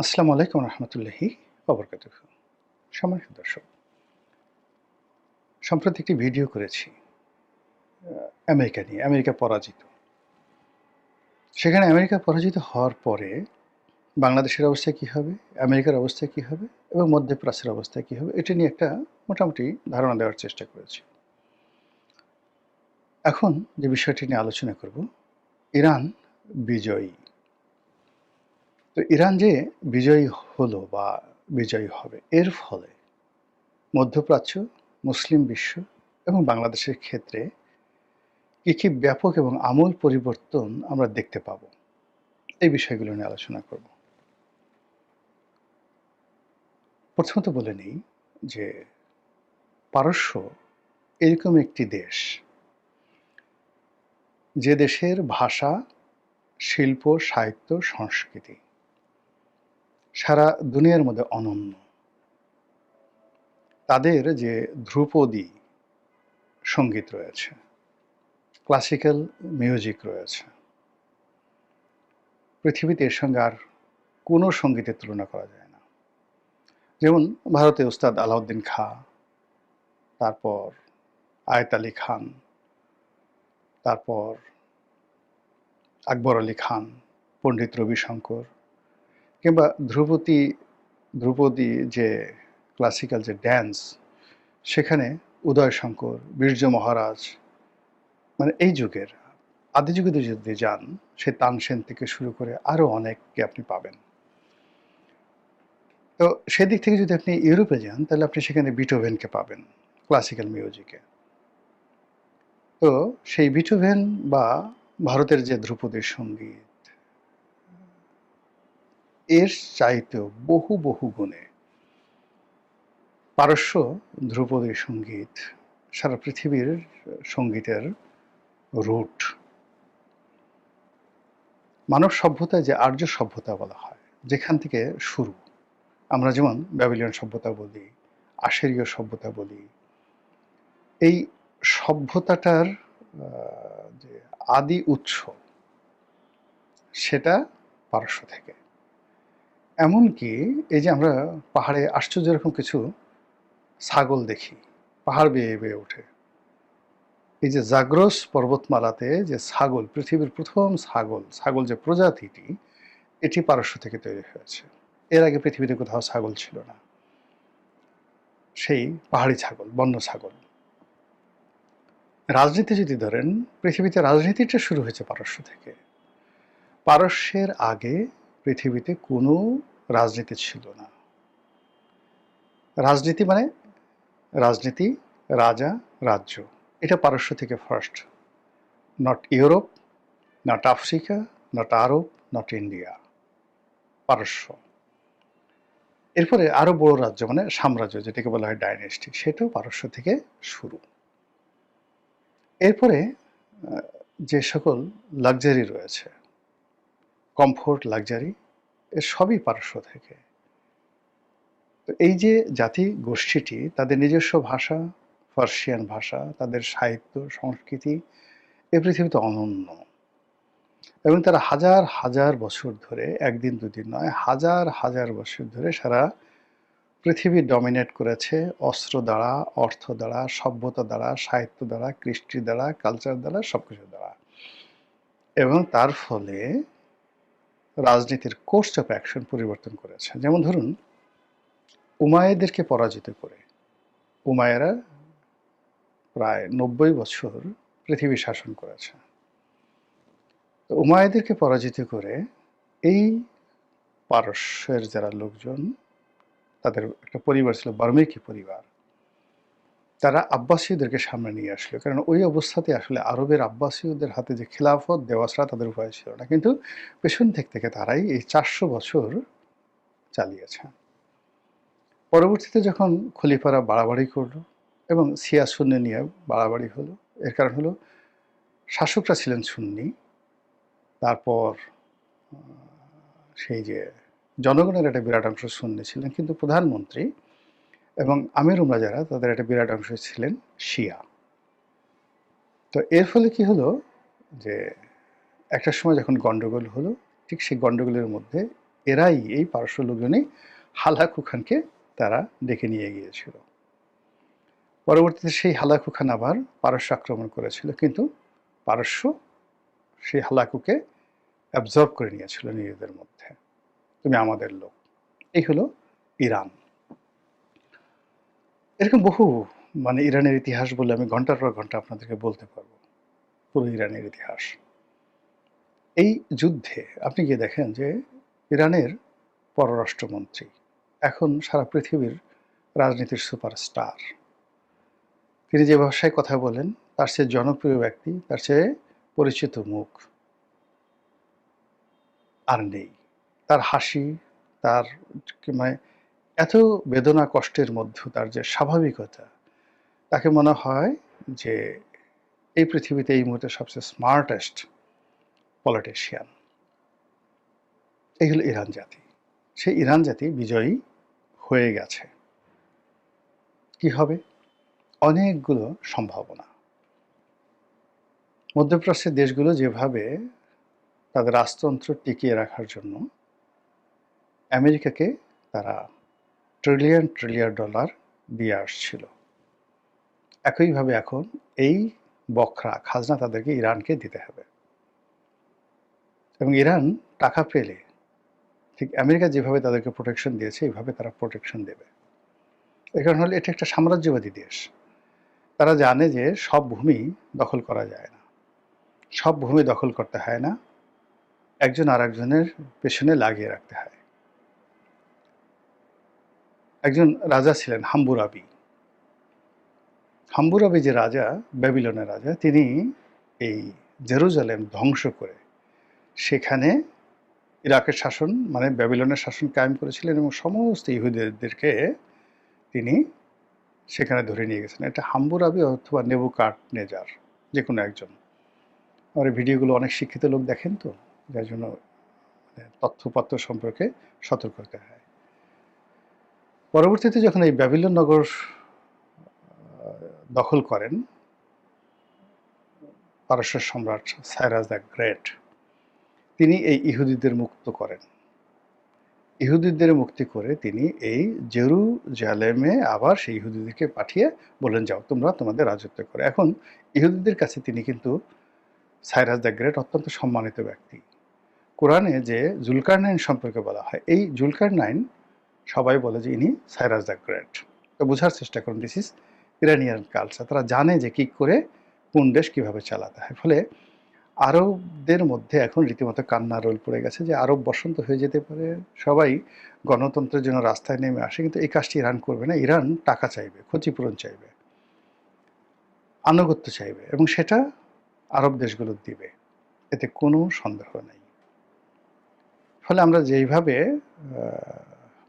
আসসালামু আলাইকুম রহমতুল্লাহি ওবরকাতুহু। সম্মানিত দর্শক, সম্প্রতি একটি ভিডিও করেছি আমেরিকা নিয়ে। আমেরিকা পরাজিত। সেখানে আমেরিকা পরাজিত হওয়ার পরে বাংলাদেশের অবস্থা কী হবে, আমেরিকার অবস্থা কী হবে এবং মধ্যপ্রাচ্যের অবস্থা কী হবে, এটা নিয়ে একটা মোটামুটি ধারণা দেওয়ার চেষ্টা করেছি। এখন যে বিষয়টি নিয়ে আলোচনা করব, ইরান বিজয়ী। তো ইরান যে বিজয়ী হলো বা বিজয়ী হবে, এর ফলে মধ্যপ্রাচ্য, মুসলিম বিশ্ব এবং বাংলাদেশের ক্ষেত্রে কি ব্যাপক এবং আমূল পরিবর্তন আমরা দেখতে পাব, এই বিষয়গুলো নিয়ে আলোচনা করব। প্রথমত বলে নিই যে পারস্য এরকম একটি দেশ, যে দেশের ভাষা, শিল্প, সাহিত্য, সংস্কৃতি সারা দুনিয়ার মধ্যে অনন্য। তাদের যে ধ্রুপদী সঙ্গীত রয়েছে, ক্লাসিক্যাল মিউজিক রয়েছে, পৃথিবীতে এর সঙ্গে আর কোনো সঙ্গীতের তুলনা করা যায় না। যেমন ভারতে উস্তাদ আলাউদ্দিন খাঁ, তারপর আয়েত আলী খান, তারপর আকবর আলী খান, পণ্ডিত রবিশঙ্কর, কিংবা ধ্রুপদী যে ক্লাসিক্যাল যে ড্যান্স, সেখানে উদয়শঙ্কর, বীর্য মহারাজ, মানে এই যুগের আদি যুগে যদি যান, সে তানসেন থেকে শুরু করে আরও অনেককে আপনি পাবেন। তো সেদিক থেকে যদি আপনি ইউরোপে যান, তাহলে আপনি সেখানে বিটোভেনকে পাবেন ক্লাসিক্যাল মিউজিকে। তো সেই বিটোভেন বা ভারতের যে ধ্রুপদী সঙ্গীত, এর চাইতেও বহু বহু গুণে পারস্য ধ্রুপদী সঙ্গীত সারা পৃথিবীর সঙ্গীতের রুট। মানব সভ্যতায় যে আর্য সভ্যতা বলা হয়, যেখান থেকে শুরু, আমরা যেমন ব্যাবিলিয়ন সভ্যতা বলি, আশেরীয় সভ্যতা বলি, এই সভ্যতাটার যে আদি উৎস, সেটা পারস্য থেকে। এমনকি এই যে আমরা পাহাড়ে আশ্চর্য রকম কিছু ছাগল দেখি, পাহাড় বেয়ে বেয়ে ওঠে, এই যে জাগ্রস পর্বতমালাতে যে ছাগল, পৃথিবীর প্রথম ছাগল যে প্রজাতিটি, এটি পারস্য থেকে তৈরি হয়েছে। এর আগে পৃথিবীতে কোথাও ছাগল ছিল না, সেই পাহাড়ি ছাগল, বন্য ছাগল। রাজনীতি যদি ধরেন, পৃথিবীতে রাজনীতিটা শুরু হয়েছে পারস্য থেকে। পারস্যের আগে পৃথিবীতে কোনো রাজনীতি ছিল না। রাজনীতি মানে রাজনীতি, রাজা, রাজ্য, এটা পারস্য থেকে first. Not Europe, not Africa, not Arab, not India, পারস্য। এরপরে আরো বড় রাজ্য মানে সাম্রাজ্য, যেটাকে বলা হয় ডাইনেস্টি, সেটাও পারস্য থেকে শুরু। এরপরে যে সকল লাক্সারি রয়েছে, কমফোর্ট, লাক্সারি, এর সবই পারস্য থেকে। তো এই যে জাতি গোষ্ঠীটি, তাদের নিজস্ব ভাষা, পার্সিয়ান ভাষা, তাদের সাহিত্য, সংস্কৃতি এ পৃথিবীতে অনন্য। এবং তারা হাজার হাজার বছর ধরে, একদিন দুদিন নয়, হাজার হাজার বছর ধরে সারা পৃথিবী ডমিনেট করেছে অস্ত্র দ্বারা, অর্থ দ্বারা, সভ্যতা দ্বারা, সাহিত্য দ্বারা, কৃষ্টি দ্বারা, কালচার দ্বারা, সবকিছু দ্বারা। এবং তার ফলে রাজনীতির কোর্স অফ অ্যাকশন পরিবর্তন করেছে। যেমন ধরুন, উমাইয়াদেরকে পরাজিত করে, উমাইয়ারা প্রায় ৯০ বছর পৃথিবী শাসন করেছে। তো উমাইয়াদেরকে পরাজিত করে এই পারস্যের যারা লোকজন, তাদের একটা পরিবার ছিল বার্মেকি পরিবার, তারা আব্বাসীয়দেরকে সামনে নিয়ে আসলো। কারণ ওই অবস্থাতে আসলে আরবের আব্বাসীয়দের হাতে যে খিলাফত দেওয়া ছাড়া তাদের উপায় ছিল না। কিন্তু পেছন থেকে তারাই এই ৪০০ বছর চালিয়েছে। পরবর্তীতে যখন খলিফারা বাড়াবাড়ি করলো এবং শিয়া সুন্নি নিয়ে বাড়াবাড়ি হলো, এর কারণ হলো শাসকরা ছিলেন সুন্নি, তারপর সেই যে জনগণের একটা বিরাট অংশ সুন্নি ছিলেন, কিন্তু প্রধানমন্ত্রী এবং আমির উমরা যারা, তাদের একটা বিরাট অংশ ছিলেন শিয়া। তো এর ফলে কি হলো, যে একটা সময় যখন গন্ডগোল হলো, ঠিক সেই গন্ডগোলের মধ্যে এরাই, এই পারস্য লোকজনই হালাকু খানকে তারা ডেকে নিয়ে গিয়েছিল। পরবর্তীতে সেই হালাকু খান আবার পারস্য আক্রমণ করেছিল, কিন্তু পারস্য সেই হালাকুকে অ্যাবজর্ব করে নিয়েছিল নিজেদের মধ্যে, তুমি আমাদের লোক। এই হলো ইরান। এরকম বহু ইরানের ইতিহাস বলে আমি ঘন্টার পর ঘন্টা আপনাদেরকে বলতে পারবো, পুরো ইরানের ইতিহাস। এই যুদ্ধে আপনি গিয়ে দেখেন যে ইরানের পররাষ্ট্রমন্ত্রী এখন সারা পৃথিবীর রাজনীতির সুপারস্টার। তিনি যে ভাষায় কথা বলেন, তার চেয়ে জনপ্রিয় ব্যক্তি, তার চেয়ে পরিচিত মুখ আর নেই। তার হাসি, তার মানে এত বেদনা কষ্টের মধ্যে তার যে স্বাভাবিকতা, তাকে মনে হয় যে এই পৃথিবীতে এই মুহূর্তে সবচেয়ে স্মার্টেস্ট পলিটিশিয়ান। এই হলো ইরান জাতি। সেই ইরান জাতি বিজয়ী হয়ে গেছে। কি হবে? অনেকগুলো সম্ভাবনা। মধ্যপ্রাচ্যের দেশগুলো যেভাবে তাদের রাজতন্ত্র টিকিয়ে রাখার জন্য আমেরিকাকে তারা ট্রিলিয়ন ট্রিলিয়ন ডলার দিয়ে আসছিল, একইভাবে এখন এই বখরা খাজনা তাদেরকে ইরানকে দিতে হবে। এবং ইরান টাকা পেলে ঠিক আমেরিকা যেভাবে তাদেরকে প্রোটেকশন দিয়েছে, এইভাবে তারা প্রোটেকশন দেবে। এর কারণ হলো এটা একটা সাম্রাজ্যবাদী দেশ। তারা জানে যে সব ভূমি দখল করা যায় না, সব ভূমি দখল করতে হয় না, একজন আর একজনের পেছনে লাগিয়ে রাখতে হয়। একজন রাজা ছিলেন হাম্বুরাবি। হাম্বুরাবি যে রাজা, ব্যাবিলনের রাজা, তিনি এই জেরুজালেম ধ্বংস করে সেখানে ইরাকের শাসন ব্যাবিলনের শাসন কায়েম করেছিলেন এবং সমস্ত ইহুদিদেরকে তিনি সেখানে ধরে নিয়ে গেছেন। এটা হাম্বুরাবি অথবা নেবুকাডনেজার, যে কোনো একজন। আমার ভিডিওগুলো অনেক শিক্ষিত লোক দেখেন, তো যার জন্য তথ্যপত্র সম্পর্কে সতর্ক হতে হয়। পরবর্তীতে যখন এই ব্যাবিলন নগর দখল করেন পারস্য সম্রাট সাইরাস দ্য গ্রেট, তিনি এই ইহুদিদের মুক্ত করেন। ইহুদিদের মুক্তি করে তিনি এই জেরুজালেমে আবার সেই ইহুদিদেরকে পাঠিয়ে বললেন, যাও তোমরা তোমাদের রাজত্ব করো। এখন ইহুদিদের কাছে তিনি কিন্তু সাইরাস দ্য গ্রেট অত্যন্ত সম্মানিত ব্যক্তি। কোরআনে যে জুলকারনাইন সম্পর্কে বলা হয়, এই জুলকারনাইন সবাই বলে যে ইনি সাইরাস দ্য গ্রেট। তো বোঝার চেষ্টা করুন, দিস ইজ ইরানিয়ান কালচার। তারা জানে যে কী করে কোন দেশ কীভাবে চালাতে হয়। ফলে আরবদের মধ্যে এখন রীতিমতো কান্নার রোল পড়ে গেছে যে আরব বসন্ত হয়ে যেতে পারে, সবাই গণতন্ত্রের জন্য রাস্তায় নেমে আসে, কিন্তু এই কাজটি ইরান করবে না। ইরান টাকা চাইবে, ক্ষতিপূরণ চাইবে, আনুগত্য চাইবে, এবং সেটা আরব দেশগুলো দিবে, এতে কোনো সন্দেহ নেই। ফলে আমরা যেইভাবে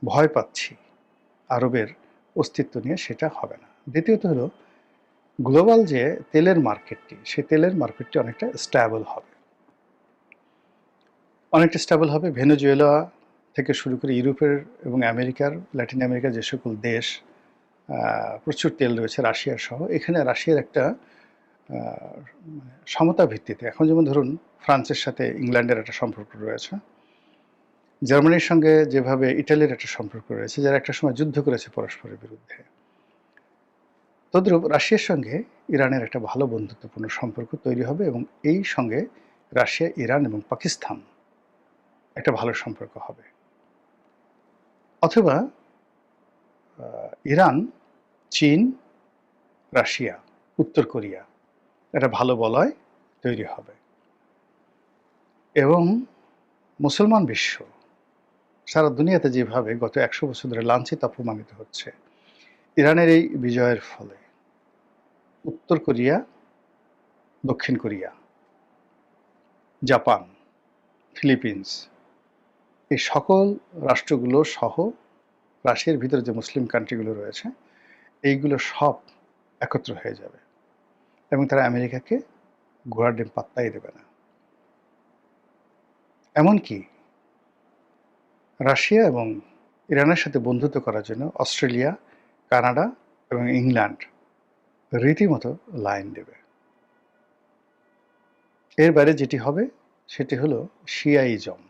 ভয় পাচ্ছি আরবের অস্তিত্ব নিয়ে, সেটা হবে না। দ্বিতীয়ত হলো গ্লোবাল যে তেলের মার্কেটটি, সেই তেলের মার্কেটটি অনেকটা স্ট্যাবল হবে। অনেকটা স্ট্যাবল হবে। ভেনেজুয়েলা থেকে শুরু করে ইউরোপের এবং আমেরিকার, ল্যাটিন আমেরিকার যে সকল দেশ প্রচুর তেল রয়েছে, রাশিয়া সহ, এখানে রাশিয়ার একটা সমতা ভিত্তিতে, এখন যেমন ধরুন ফ্রান্সের সাথে ইংল্যান্ডের একটা সম্পর্ক রয়েছে, জার্মানির সঙ্গে যেভাবে ইটালির একটা সম্পর্ক রয়েছে, যারা একটা সময় যুদ্ধ করেছে পরস্পরের বিরুদ্ধে, তদ্রূপ রাশিয়ার সঙ্গে ইরানের একটা ভালো বন্ধুত্বপূর্ণ সম্পর্ক তৈরি হবে, এবং এই সঙ্গে রাশিয়া, ইরান এবং পাকিস্তান একটা ভালো সম্পর্ক হবে। অথবা ইরান, চীন, রাশিয়া, উত্তর কোরিয়া, একটা ভালো বলয় তৈরি হবে। এবং মুসলমান বিশ্ব সারা দুনিয়াতে যেভাবে গত 100 বছর ধরে লাঞ্ছিত অপমানিত হচ্ছে, ইরানের এই বিজয়ের ফলে উত্তর কোরিয়া, দক্ষিণ কোরিয়া, জাপান, ফিলিপিন্স, এই সকল রাষ্ট্রগুলো সহ রাশিয়ার ভিতরে যে মুসলিম কান্ট্রিগুলো রয়েছে, এইগুলো সব একত্র হয়ে যাবে, এবং তারা আমেরিকাকে ঘোড়ার ডিম পাত্তাই দেবে না। এমনকি রাশিয়া এবং ইরানের সাথে বন্ধুত্ব করার জন্য অস্ট্রেলিয়া, কানাডা এবং ইংল্যান্ড রীতিমতো লাইন দেবে। এর বাইরে যেটি হবে সেটি হলো শিয়াইজম।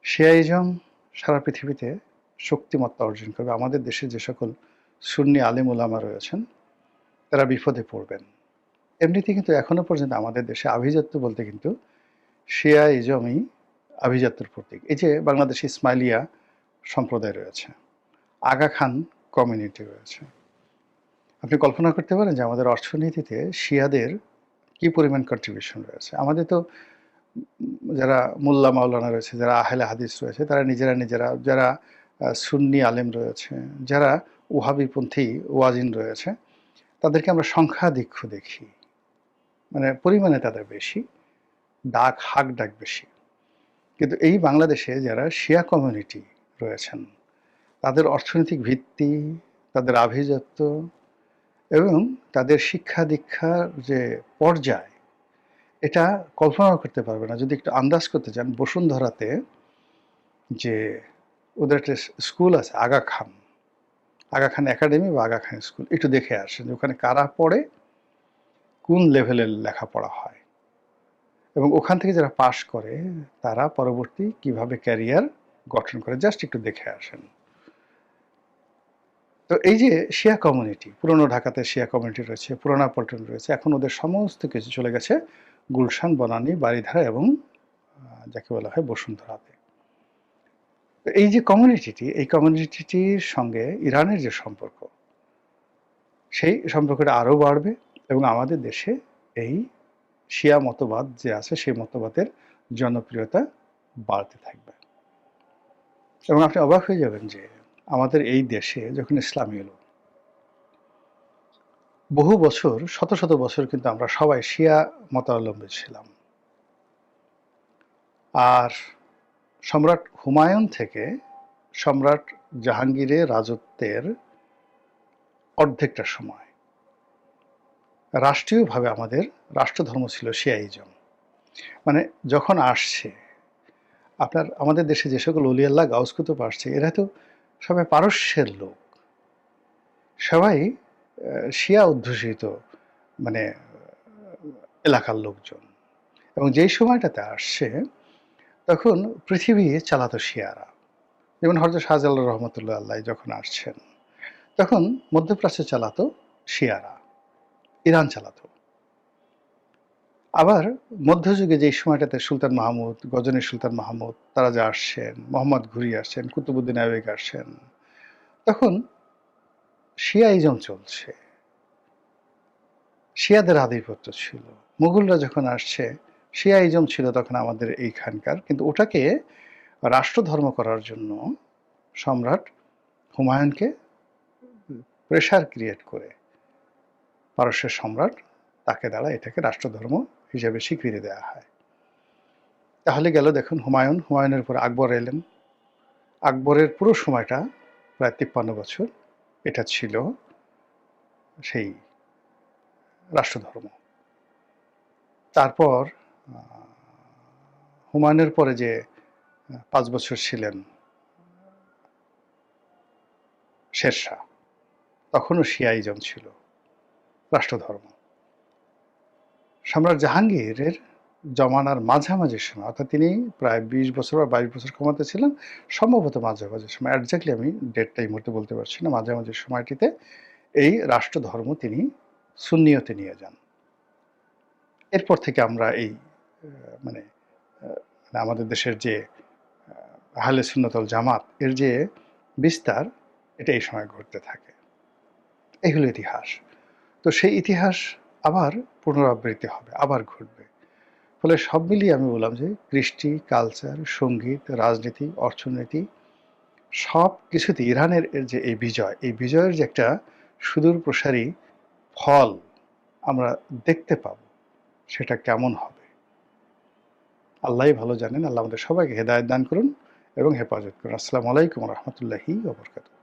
শিয়াইজম সারা পৃথিবীতে শক্তিমত্তা অর্জন করবে। আমাদের দেশে যে সকল সুন্নি আলেম ওলামা রয়েছেন তারা বিপদে পড়বেন। এমনিতে কিন্তু এখনো পর্যন্ত আমাদের দেশে আভিজাত্য বলতে কিন্তু শিয়াইজমই আভিজাত্যের প্রতীক। এই যে বাংলাদেশে ইসমাইলিয়া সম্প্রদায় রয়েছে, আগা খান কমিউনিটি রয়েছে। আপনি কল্পনা করতে পারেন যে আমাদের অর্থনীতিতে শিয়াদের কি পরিমাণ কন্ট্রিবিউশন রয়েছে। আমাদের তো যারা মোল্লা মাওলানা রয়েছে, যারা আহলে হাদিস রয়েছে, তারা নিজেরা যারা সুন্নি আলেম রয়েছে, যারা ওহাবিপন্থী ওয়াজিন রয়েছে, তাদেরকে আমরা সংখ্যাধিক্য দেখি, মানে পরিমাণে তাদের বেশি, হাক ডাক বেশি। কিন্তু এই বাংলাদেশে যারা শিয়া কমিউনিটি রয়েছেন, তাদের অর্থনৈতিক ভিত্তি, তাদের আভিজাত্য এবং তাদের শিক্ষা দীক্ষার যে পর্যায়, এটা কল্পনা করতে পারবে না। যদি একটু আন্দাজ করতে চান, বসুন্ধরাতে যে ওদের একটা স্কুল আছে আগা খান একাডেমি বা আগা খান স্কুল, একটু দেখে আসেন যে ওখানে কারা পড়ে, কোন লেভেলের লেখাপড়া হয়, এবং ওখান থেকে যারা পাশ করে তারা পরবর্তী কিভাবে ক্যারিয়ার গঠন করে, জাস্ট একটু দেখে আসেন। তো এই যে শিয়া কমিউনিটি, পুরনো ঢাকাতে শিয়া কমিউনিটি রয়েছে, পুরোনো পল্টন রয়েছে, এখন ওদের সমস্ত কিছু চলে গেছে গুলশান, বনানী, বারিধারা এবং যাকে বলা হয় বসুন্ধরাতে। তো এই যে কমিউনিটিটি, এই কমিউনিটিটির সঙ্গে ইরানের যে সম্পর্ক, সেই সম্পর্কটা আরও বাড়বে এবং আমাদের দেশে এই শিয়া মতবাদ যে আছে সেই মতবাদের জনপ্রিয়তা বাড়তে থাকবে। এবং আপনি অবাক হয়ে যাবেন যে আমাদের এই দেশে যখন ইসলাম এলো, বহু বছর, শত শত বছর কিন্তু আমরা সবাই শিয়া মতাবলম্বী ছিলাম। আর সম্রাট হুমায়ুন থেকে সম্রাট জাহাঙ্গীরের রাজত্বের অর্ধেকটা সময় রাষ্ট্রীয়ভাবে আমাদের রাষ্ট্রধর্ম ছিল শিয়াইজম। মানে যখন আসছে আমাদের দেশে যে সকল অলি আল্লাহ গাউস কুতুব আসছে, এরা তো সবাই পারস্যের লোক, সবাই শিয়া অধ্যুষিত মানে এলাকার লোকজন। এবং যেই সময়টাতে আসছে তখন পৃথিবী চালাতো শিয়ারা। যেমন হযরত শাহজালাল রহমতুল্লাহ আল্লাহ যখন আসছেন, তখন মধ্যপ্রাচ্য চালাতো শিয়ারা, ইরান চালাতো। আবার মধ্যযুগে যে সময়টাতে সুলতান মাহমুদ, গজনীর সুলতান মাহমুদ, তারা যে আসছেন, মোহাম্মদ ঘুরি আসছেন, কুতুবুদ্দিন আইবেক আসছেন, তখন শিয়াইজম চলছে, শিয়াদের আধিপত্য ছিল। মুঘলরা যখন আসছে, শিয়াইজম ছিল তখন আমাদের এইখানকার, কিন্তু ওটাকে রাষ্ট্রধর্ম করার জন্য সম্রাট হুমায়ুনকে প্রেশার ক্রিয়েট করে পারস্যের সম্রাট, তাকে দ্বারা এটাকে রাষ্ট্রধর্ম হিসেবে স্বীকৃতি দেওয়া হয়। তাহলে গেল দেখুন হুমায়ুনের উপর আকবর এলেন। আকবরের পুরো সময়টা প্রায় 53 বছর এটা ছিল সেই রাষ্ট্রধর্ম। তারপর হুমায়ুনের পরে যে 5 বছর ছিলেন শেরশাহ, তখনও শিয়াইজম ছিল রাষ্ট্রধর্ম। সম্রাট জাহাঙ্গীরের জমানার মাঝামাঝি সময়, অর্থাৎ তিনি প্রায় 20 বছর বা 22 বছর ক্ষমতা ছিলেন, সম্ভবত মাঝামাঝি সময়, একজাক্টলি আমি ডেটটা এই মুহূর্তে বলতে পারছি না, মাঝামাঝি সময়টিতে এই রাষ্ট্রধর্ম তিনি সুন্নিয়তে নিয়ে যান। এরপর থেকে আমরা এই মানে আমাদের দেশের যে আহলে সুন্নাত ওয়াল জামাত এর যে বিস্তার, এটা এই সময় ঘটতে থাকে। এই হলো ইতিহাস। তো সেই ইতিহাস আবার পুনরাবৃত্তি হবে, আবার ঘটবে। ফলে সব মিলিয়ে আমি বললাম যে কৃষ্টি, কালচার, সঙ্গীত, রাজনীতি, অর্থনীতি, সব কিছুতে ইরানের যে এই বিজয়ের যে একটা সুদূর প্রসারী ফল আমরা দেখতে পাব, সেটা কেমন হবে আল্লাহই ভালো জানেন। আল্লাহ আমাদের সবাইকে হেদায়েত দান করুন এবং হেফাজত করুন। আসসালামু আলাইকুম ওয়া রাহমাতুল্লাহি ওয়া বারাকাতুহু।